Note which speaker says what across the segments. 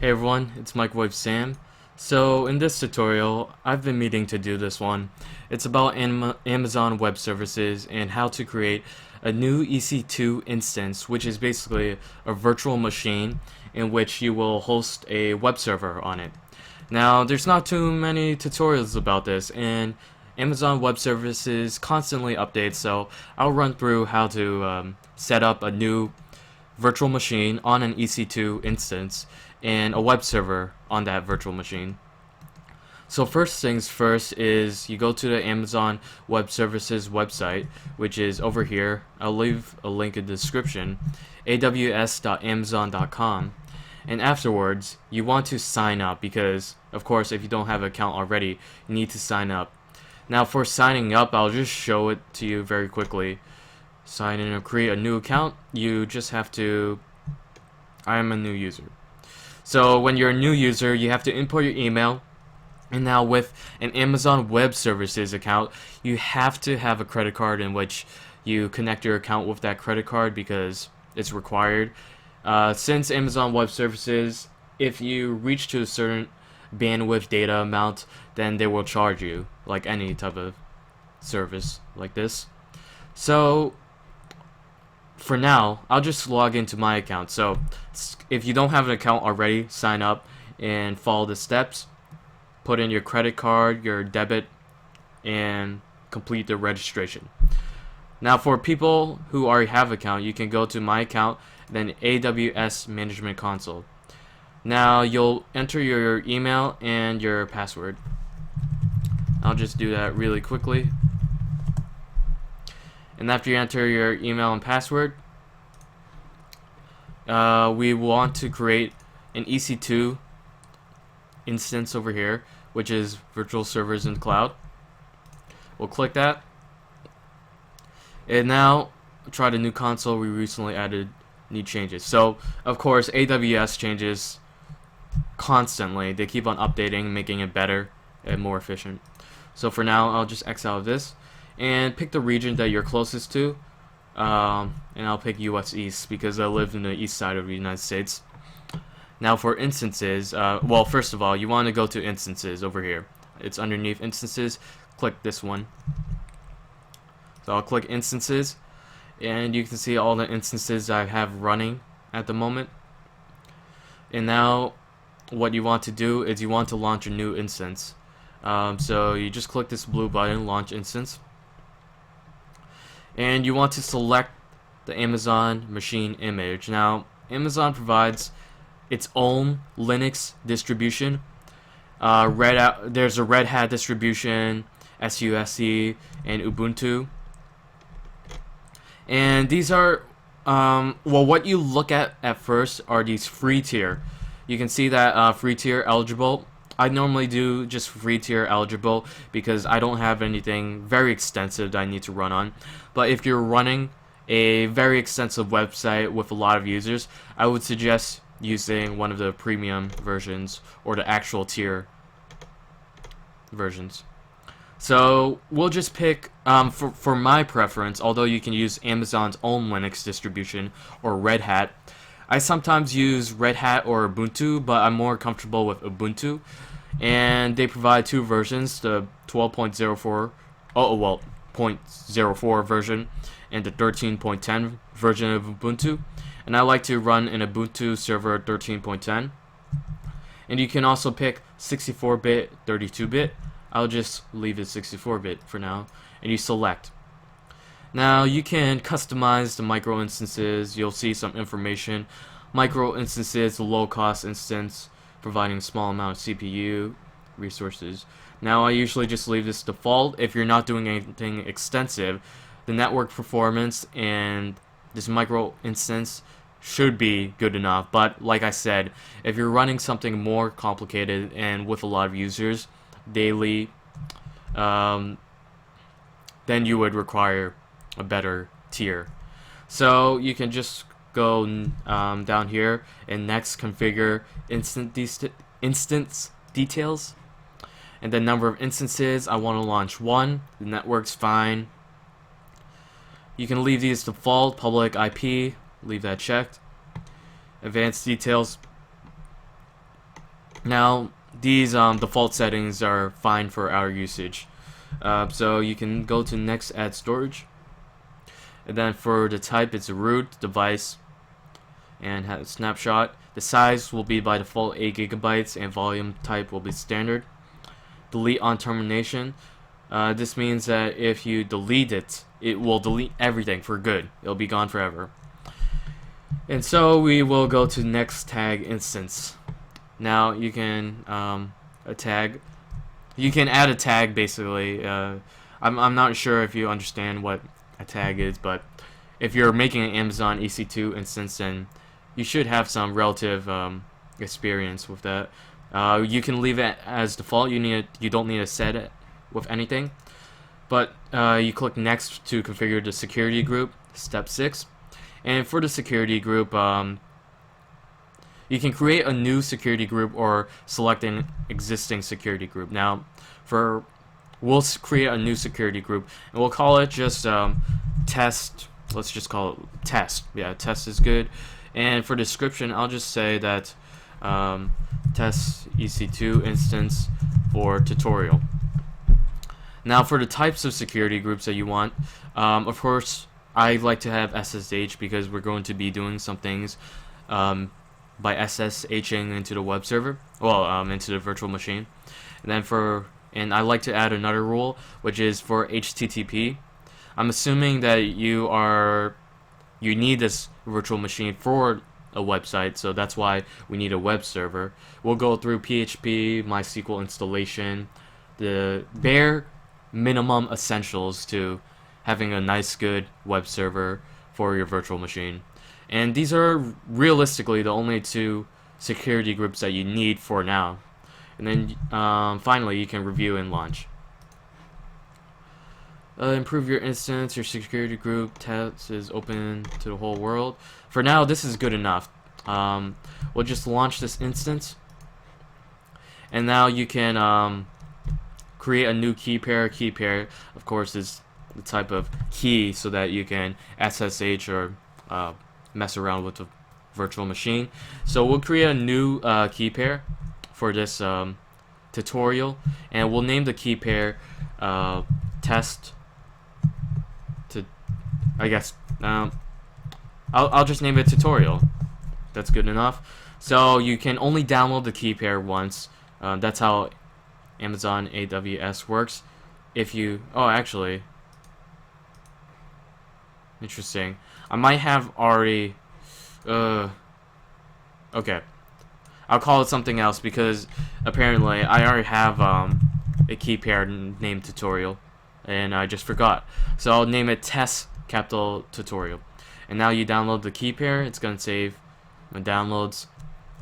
Speaker 1: Hey everyone, it's Microwave Sam. So in this tutorial, I've been meaning to do this one. It's about Amazon Web Services and how to create a new EC2 instance, which is basically a virtual machine in which you will host a web server on it. Now, there's not too many tutorials about this, and Amazon Web Services constantly updates, so I'll run through how to set up a new virtual machine on an EC2 instance and a web server on that virtual machine. So first things first is you go to the Amazon Web Services website, which is over here. I'll leave a link in the description, aws.amazon.com. And afterwards, you want to sign up because, of course, if you don't have an account already, you need to sign up. Now for signing up, I'll just show it to you very quickly. Sign in or create a new account. You just have to, I am a new user. So when you're a new user, you have to import your email. And now with an Amazon Web Services account, you have to have a credit card in which you connect your account with that credit card because it's required. Since Amazon Web Services, if you reach to a certain bandwidth data amount, then they will charge you, like any type of service like this. So for now, I'll just log into my account. So if you don't have an account already, sign up and follow the steps. Put in your credit card, your debit, and complete the registration. Now for people who already have an account, you can go to My Account, then AWS Management Console. Now you'll enter your email and your password. I'll just do that really quickly. And after you enter your email and password, we want to create an EC2 instance over here, which is virtual servers in the cloud. We'll click that. And now try the new console. We recently added new changes. So of course AWS changes constantly. They keep on updating, making it better and more efficient. So for now, I'll just X out of this and pick the region that you're closest to, and I'll pick US East because I live in the east side of the United States. Now for instances, well, first of all, you want to go to instances over here. It's underneath instances. Click this one. So I'll click instances, and you can see all the instances I have running at the moment. And now what you want to do is you want to launch a new instance. So you just click this blue button, launch instance. And you want to select the Amazon machine image. Now, Amazon provides its own Linux distribution. There's a Red Hat distribution, SUSE, and Ubuntu. And these are, well, what you look at first are these free tier. You can see that free tier eligible. I normally do just free tier eligible because I don't have anything very extensive that I need to run on. But if you're running a very extensive website with a lot of users, I would suggest using one of the premium versions or the actual tier versions. So we'll just pick, for my preference, although you can use Amazon's own Linux distribution or Red Hat. I sometimes use Red Hat or Ubuntu, but I'm more comfortable with Ubuntu. And they provide two versions, the 12.04, 0.04 version and the 13.10 version of Ubuntu. And I like to run an Ubuntu server 13.10. And you can also pick 64-bit, 32-bit. I'll just leave it 64-bit for now. And you select. Now you can customize the micro instances. You'll see some information. Micro instances, a low-cost instance, providing a small amount of CPU resources. Now I usually just leave this default. If you're not doing anything extensive, the network performance and this micro instance should be good enough. But like I said, if you're running something more complicated and with a lot of users daily, then you would require a better tier. So you can just go down here and next configure instance details, and the number of instances. I want to launch one. The network's fine. You can leave these default, public IP, leave that checked. Advanced details, Now, these default settings are fine for our usage. So you can go to next, add storage, and then for the type, it's a root device and has a snapshot. The size will be by default 8 gigabytes and volume type will be standard. Delete on termination. This means that if you delete it, it will delete everything for good. It'll be gone forever. And so we will go to next tag instance. Now you can a tag. You can add a tag basically. I'm not sure if you understand what a tag is, but if you're making an Amazon EC2 instance, then you should have some relative experience with that. You can leave it as default. You don't need to set it with anything. But you click next to configure the security group, step 6. And for the security group, you can create a new security group or select an existing security group. Now, we'll create a new security group and we'll call it just test. Let's just call it test. Yeah, test is good. And for description, I'll just say that test EC2 instance for tutorial. Now, for the types of security groups that you want, of course, I like to have SSH because we're going to be doing some things by SSHing into the web server, well, into the virtual machine. And I like to add another rule, which is for HTTP. I'm assuming that you need this virtual machine for a website, so that's why we need a web server. We'll go through PHP, MySQL installation, the bare minimum essentials to having a nice, good web server for your virtual machine. And these are realistically the only two security groups that you need for now. And then finally, you can review and launch. Improve your instance, your security group test is open to the whole world. For now, this is good enough. We'll just launch this instance. And now you can create a new key pair. Key pair, of course, is the type of key so that you can SSH or mess around with the virtual machine. So we'll create a new key pair for this tutorial, and we'll name the key pair test. I guess I'll just name it tutorial. That's good enough. So you can only download the key pair once. That's how Amazon AWS works. If you actually, interesting. I might have already okay. I'll call it something else because apparently I already have a key pair named tutorial and I just forgot. So I'll name it test capital tutorial. And now you download the key pair. It's gonna save my downloads.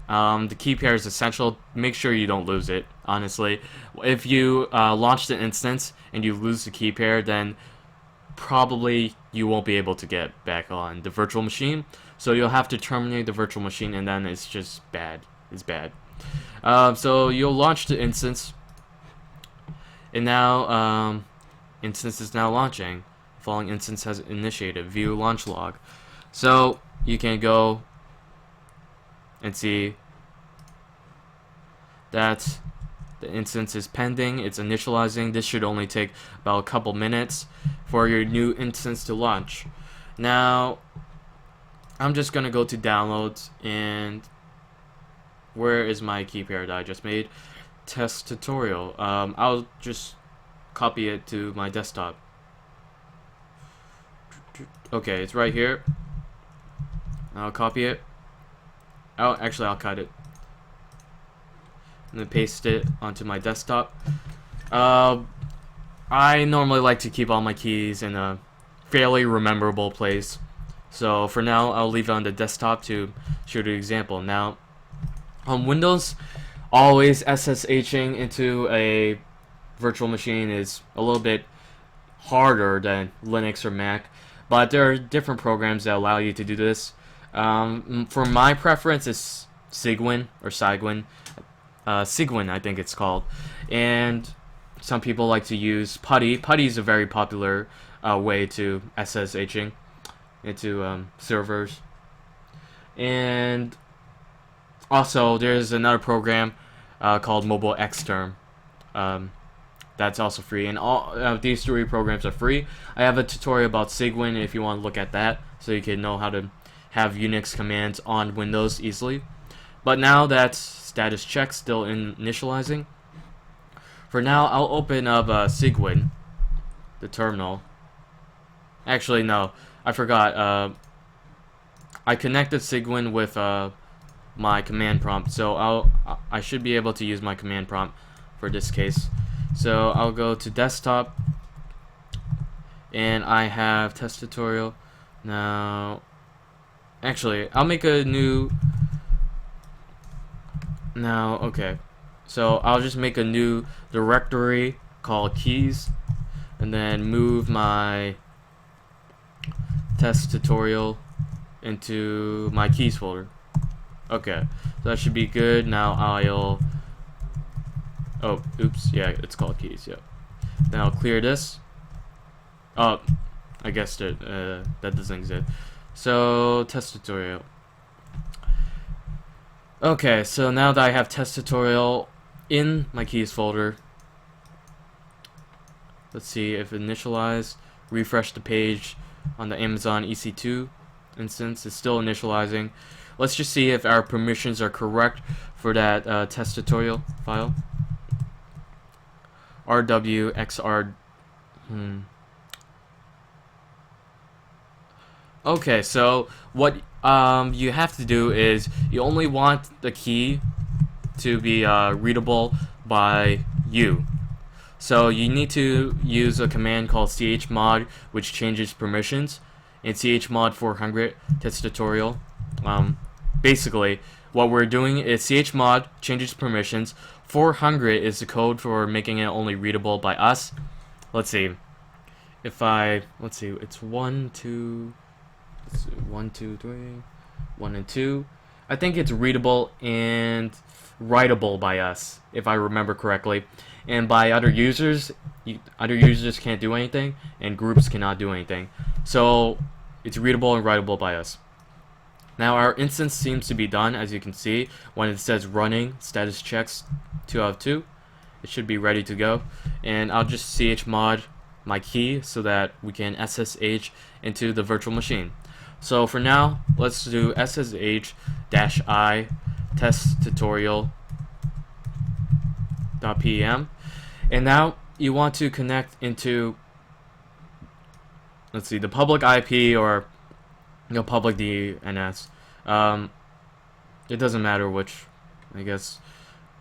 Speaker 1: The key pair is essential. Make sure you don't lose it, honestly. If you launch the instance and you lose the key pair, then probably you won't be able to get back on the virtual machine. So you'll have to terminate the virtual machine, and then it's just bad. It's bad. So you'll launch the instance, and now instance is now launching. Following instance has initiated. View launch log. So you can go and see that the instance is pending. It's initializing. This should only take about a couple minutes for your new instance to launch. Now I'm just gonna go to downloads, and where is my key pair that I just made? Test tutorial. I'll just copy it to my desktop. Okay, it's right here. I'll copy it. I'll cut it and then paste it onto my desktop. I normally like to keep all my keys in a fairly rememberable place, so for now I'll leave it on the desktop to show the example. Now on Windows, always SSHing into a virtual machine is a little bit harder than Linux or Mac, but there are different programs that allow you to do this. For my preference, it's cygwin or cygwin. Cygwin, I think it's called. And some people like to use PuTTY. PuTTY is a very popular way to SSHing into servers. And also, there's another program called mobile xterm. That's also free, and all these 3 programs are free. I have a tutorial about cygwin if you want to look at that, so you can know how to have Unix commands on Windows easily. But now that's status check still initializing. For now, I'll open up cygwin, the terminal. Actually, no, I forgot. I connected cygwin with my command prompt, so I should be able to use my command prompt for this case. So I'll go to desktop, and I have test tutorial. Now, actually, I'll make a new. Now, okay, so I'll just make a new directory called keys, and then move my test tutorial into my keys folder. Okay, so that should be good. Now I'll. Oh, oops. Yeah, it's called keys. Yeah. Then I'll clear this. Oh, I guess that doesn't exist. So test tutorial. Okay, so now that I have test tutorial in my keys folder, let's see if initialized. Refresh the page on the Amazon EC2 instance. It's still initializing. Let's just see if our permissions are correct for that test tutorial file. RWXR. Okay, so what you have to do is you only want the key to be readable by you. So you need to use a command called chmod, which changes permissions. In chmod 400 test tutorial, basically what we're doing is chmod changes permissions. 400 is the code for making it only readable by us. Let's see. Let's see, it's 1, 2, 1, 2, 3, 1 and 2. I think it's readable and writable by us, if I remember correctly. And by other users, other users can't do anything, and groups cannot do anything. So it's readable and writable by us. Now our instance seems to be done, as you can see when it says running status checks 2 out of 2. It should be ready to go, and I'll just chmod my key so that we can SSH into the virtual machine. So for now, let's do SSH-I testTutorial.pem, and now you want to connect into, let's see, the public IP or public DNS. It doesn't matter which, I guess.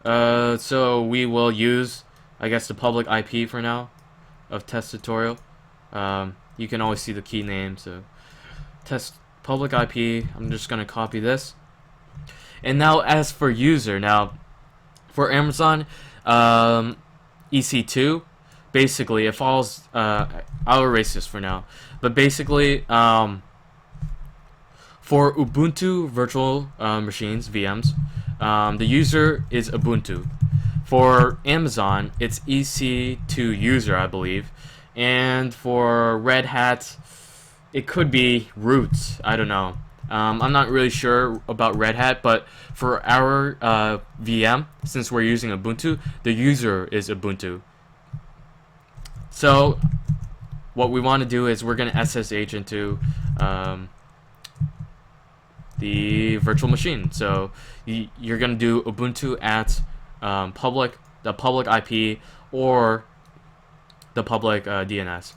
Speaker 1: So we will use, I guess, the public IP for now of test tutorial. You can always see the key name. So test public IP. I'm just gonna copy this. And now, as for user, now for Amazon EC2, basically it follows. I'll erase this for now. But basically, for Ubuntu virtual machines, VMs, the user is Ubuntu. For Amazon, it's EC2 user, I believe. And for Red Hat, it could be root. I don't know. I'm not really sure about Red Hat, but for our VM, since we're using Ubuntu, the user is Ubuntu. So what we want to do is we're going to SSH into the virtual machine. So you're going to do Ubuntu at the public IP or the public DNS.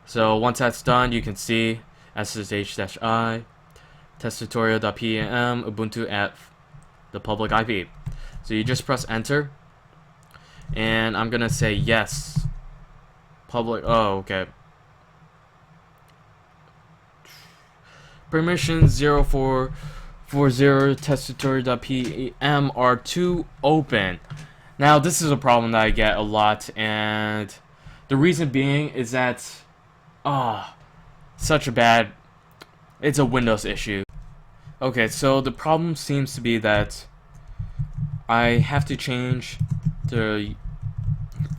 Speaker 1: So once that's done, you can see SSH-I testTutorial.pem Ubuntu at the public IP. So you just press enter, and I'm gonna say yes. Public. Oh, okay. Permissions 0440 testTutorial.pem are to open. Now this is a problem that I get a lot, and the reason being is that it's a Windows issue. Okay, so the problem seems to be that I have to change the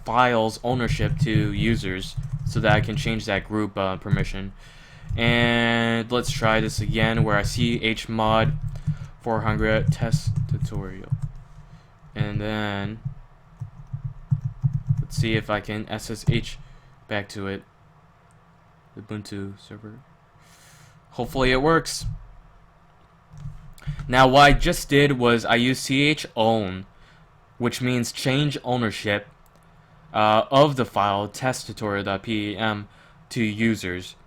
Speaker 1: file's ownership to users so that I can change that group permission. And let's try this again, where I see chmod 400 test tutorial. And then let's see if I can SSH back to it. Ubuntu server. Hopefully it works. Now what I just did was I used chown, which means change ownership of the file testTutorial.pem to users,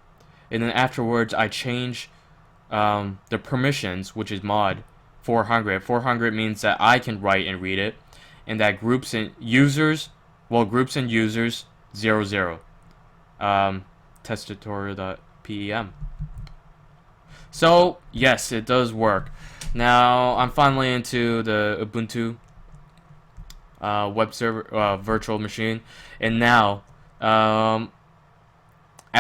Speaker 1: and then afterwards I change the permissions, which is mod 400. 400 means that I can write and read it, and that groups and users 00 testTutorial.pem. So yes, it does work. Now I'm finally into the Ubuntu web server virtual machine, and now at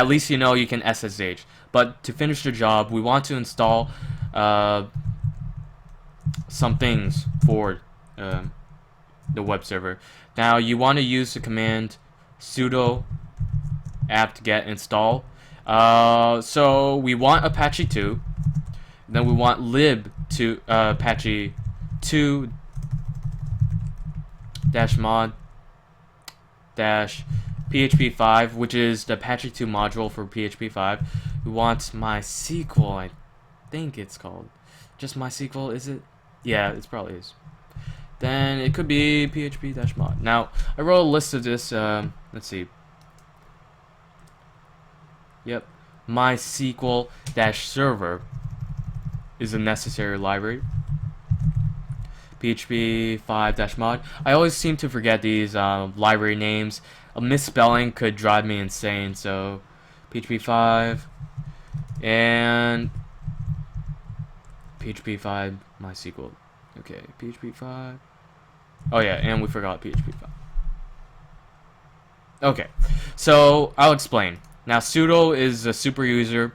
Speaker 1: least you know you can SSH. But to finish the job, we want to install some things for the web server. Now you want to use the command sudo apt-get install. So we want Apache 2, then we want lib to Apache 2 -mod -php 5, which is the Apache 2 module for PHP 5. We want mysql, I think it's called. Just mysql, is it? Yeah, it probably is. Then it could be php-mod. Now, I wrote a list of this, let's see. Yep. mysql-server is a necessary library. PHP 5-mod. I always seem to forget these library names. A misspelling could drive me insane. So PHP 5 and PHP 5 MySQL. Okay, PHP 5. Oh yeah, and we forgot PHP 5. Okay, so I'll explain. Now sudo is a super user.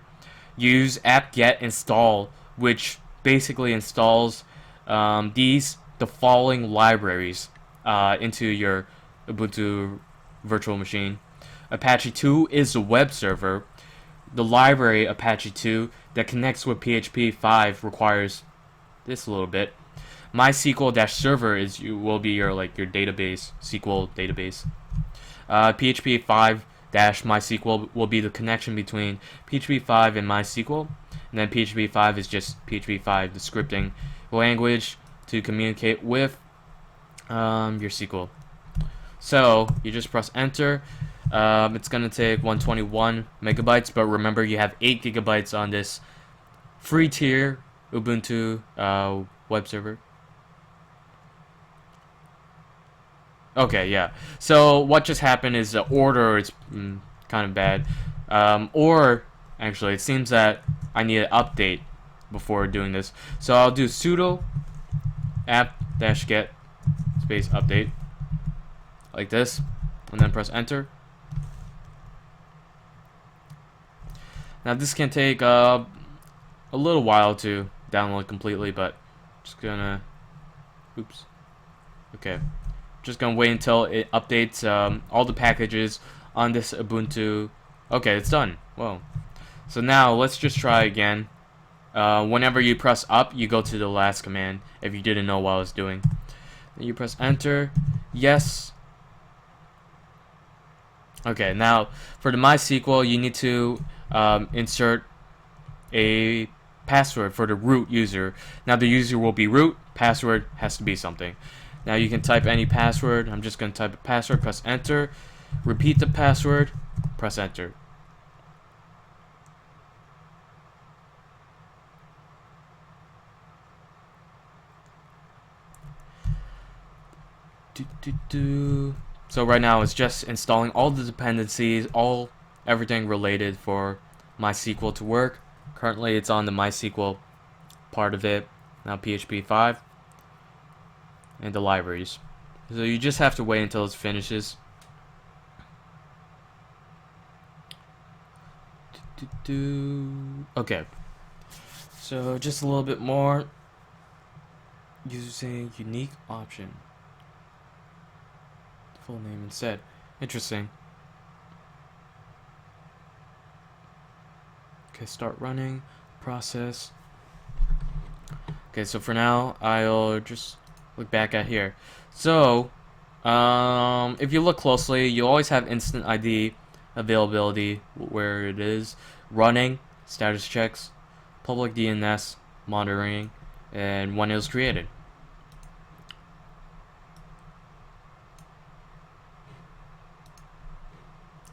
Speaker 1: Use apt-get install, which basically installs the following libraries into your Ubuntu virtual machine. Apache 2 is a web server. The library Apache 2 that connects with PHP 5 requires this a little bit. MySQL-server will be your database, SQL database. PHP 5-MySQL will be the connection between PHP 5 and MySQL, and then PHP 5 is just PHP 5, the scripting language to communicate with your SQL. So you just press enter. It's gonna take 121 megabytes, but remember you have 8 gigabytes on this free tier Ubuntu web server. Okay, yeah. So what just happened is the order is kind of bad. Or actually, it seems that I need an update before doing this. So I'll do sudo apt-get space update like this, and then press enter. Now this can take a little while to download completely, but just gonna just gonna wait until it updates all the packages on this Ubuntu. Okay, it's done. Whoa. So now let's just try again. Whenever you press up, you go to the last command if you didn't know what I was doing. Then you press enter. Yes. Okay, now for the MySQL, you need to insert a password for the root user. Now the user will be root, password has to be something. Now you can type any password. I'm just going to type a password, press enter, repeat the password, press enter. So right now it's just installing all the dependencies, everything related for MySQL to work. Currently it's on the MySQL part of it. Now PHP 5 and the libraries. So you just have to wait until it finishes. Okay. So just a little bit more. Using unique option. Full name instead. Interesting. Okay, start running. Process. Okay, so for now, I'll just look back at here. So if you look closely, you always have instant ID availability where it is, running, status checks, public DNS, monitoring, and when it was created.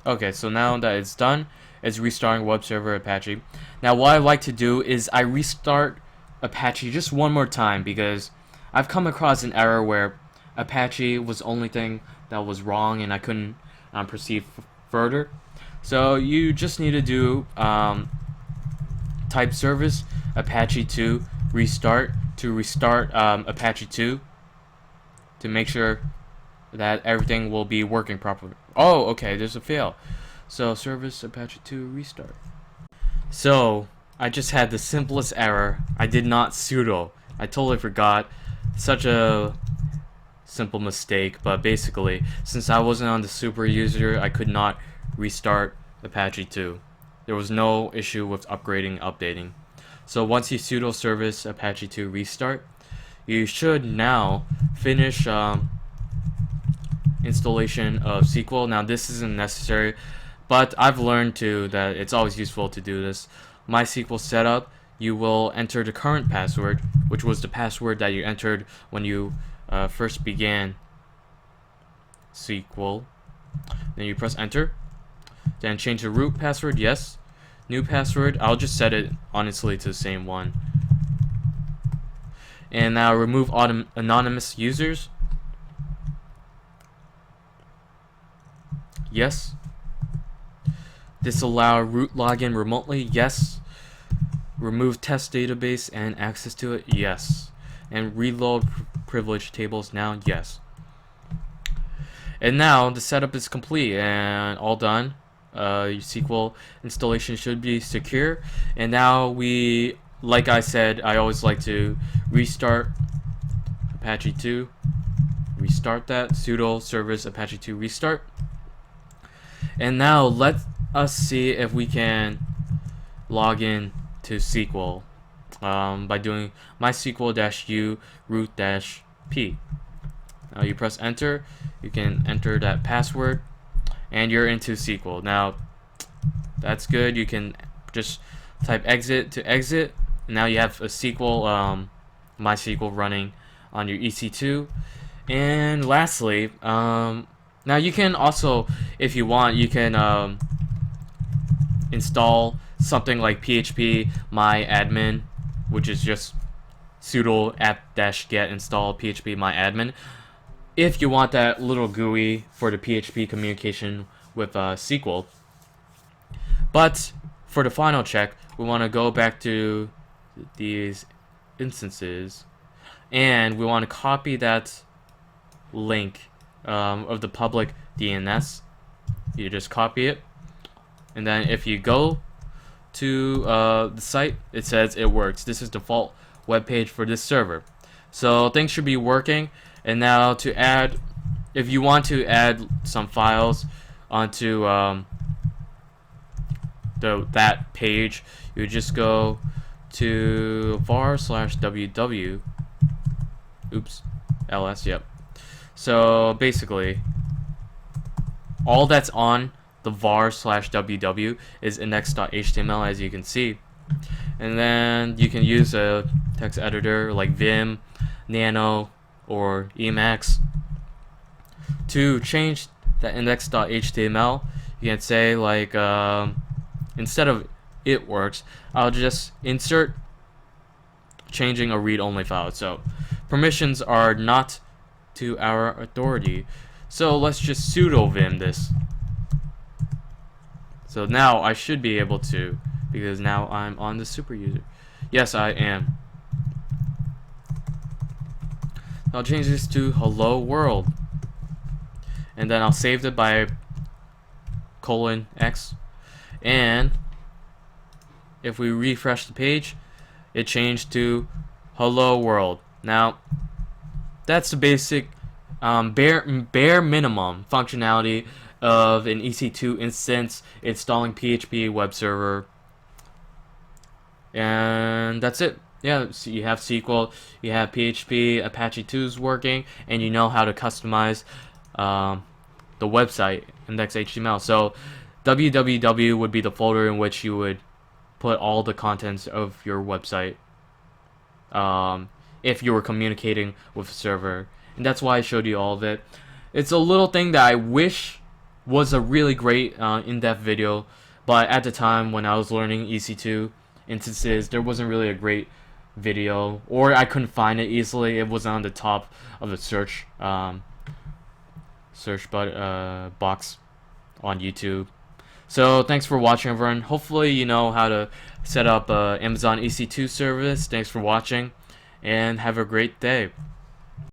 Speaker 1: Okay, so now that it's done, it's restarting web server Apache. Now what I like to do is I restart Apache just one more time, because I've come across an error where Apache was the only thing that was wrong and I couldn't proceed further. So you just need to do type service Apache 2 restart to restart Apache 2 to make sure that everything will be working properly. Oh, okay, there's a fail. So service Apache 2 restart. So I just had the simplest error. I did not sudo. I totally forgot. Such a simple mistake, but basically, since I wasn't on the super user, I could not restart Apache 2. There was no issue with upgrading, updating. So once you sudo service Apache 2 restart, you should now finish installation of SQL. Now this isn't necessary, but I've learned too that it's always useful to do this. MySQL setup, you will enter the current password, which was the password that you entered when you first began SQL. Then you press enter. Then change the root password, yes. New password, I'll just set it honestly to the same one. And now remove anonymous users. Yes. Disallow root login remotely, yes. Remove test database and access to it, yes. And reload privilege tables now, yes. And now the setup is complete and all done. Your SQL installation should be secure. And now we, like I said, I always like to restart Apache 2. Restart that, sudo service Apache 2 restart. And now let us see if we can log in to SQL by doing mysql-u root-p. Now you press enter, you can enter that password, and you're into SQL. Now that's good. You can just type exit to exit, and now you have a SQL, MySQL running on your EC2. And lastly, now you can also, if you want, you can install something like PHP myadmin, which is just sudo apt-get install PHP myadmin. If you want that little GUI for the PHP communication with SQL. But for the final check, we want to go back to these instances, and we want to copy that link of the public DNS. You just copy it, and then if you go to the site, it says it works. This is the default web page for this server. So things should be working. And now to add, if you want to add some files onto that page, you just go to var/ww. Oops, ls. Yep. So basically, all that's on the var/ww is index.html, as you can see. And then you can use a text editor like Vim, Nano, or Emacs to change the index.html. You can say like instead of it works, I'll just insert changing a read-only file. So permissions are not to our authority. So let's just sudo vim this. So now I should be able to, because now I'm on the super user. Yes, I am. I'll change this to hello world, and then I'll save it by :x, and if we refresh the page, it changed to hello world. Now that's the basic bare minimum functionality of an EC2 instance installing PHP web server, and that's it. yeah, so you have SQL, you have PHP, Apache 2's working, and you know how to customize the website index.html. So www would be the folder in which you would put all the contents of your website if you were communicating with a server. And that's why I showed you all of it. It's a little thing that I wish was a really great in-depth video, but at the time when I was learning EC2 instances, there wasn't really a great video, or I couldn't find it easily. It wasn't on the top of the search box on YouTube. So thanks for watching, everyone. Hopefully you know how to set up Amazon EC2 service. Thanks for watching, and have a great day.